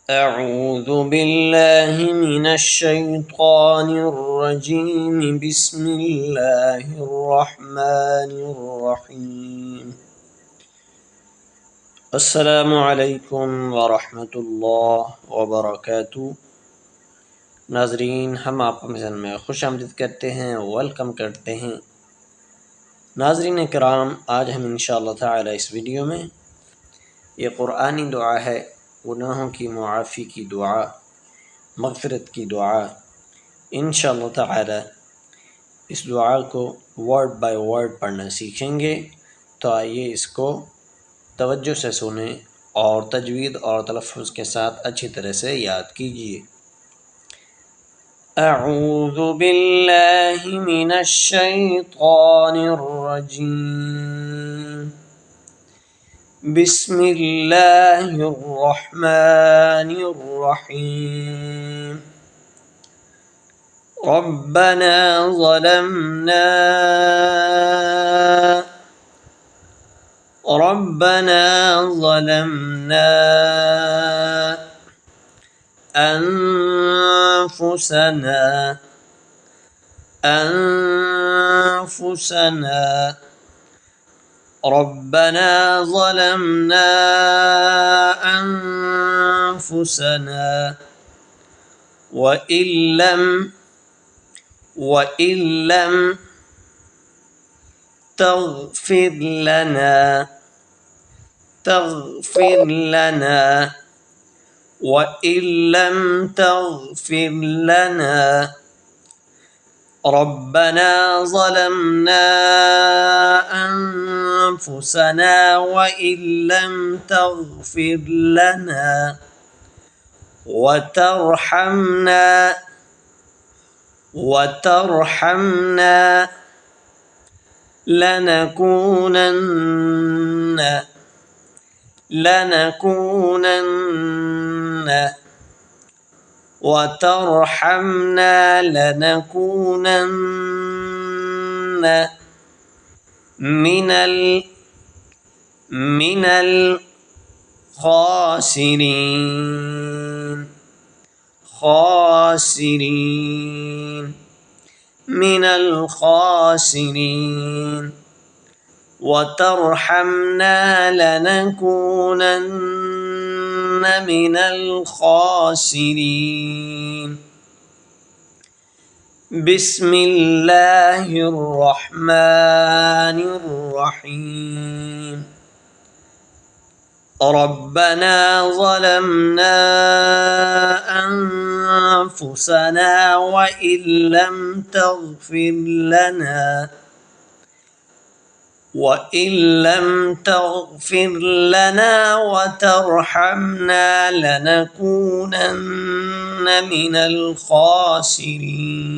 أعوذ بالله من الشيطان الرجيم بسم الله الرحمن الرحيم السلام عليكم ورحمة الله वबरकातुहू। नाजरीन, हम आपको मिशन में खुश आमदीद करते हैं, वेलकम करते हैं। नाजरीन किराम, आज हम इंशाअल्लाह ताला इस वीडियो में ये क़ुरआनी दुआ है, गुनाहों की मुआफ़ी की दुआ, मग़फ़िरत की दुआ। इंशाअल्लाह ताला इस दुआ को वर्ड बाय वर्ड पढ़ना सीखेंगे। तो आइए इसको तवज्जो से सुने और तजवीद और तलफ़्फ़ुज़ के साथ अच्छी तरह से याद कीजिए। अऊज़ु बिल्लाहि मिनश शैतानिर रजीम। बिस्मिल्लाहिर रहमानिर रहीम। रब्बना ज़लमना أنفسنا ربنا ظلمنا أنفسنا وإن لم تغفر لنا وإن لم تغفر لنا ربنا ظلمنا أنفسنا وإن لم تغفر لنا وترحمنا لنكونن من الخاسرين وترحمنا لنكونن من الخاسرين بسم الله الرحمن الرحيم ربنا ظلمنا أنفسنا وإن لم تغفر لنا وترحمنا لنكونن من الخاسرين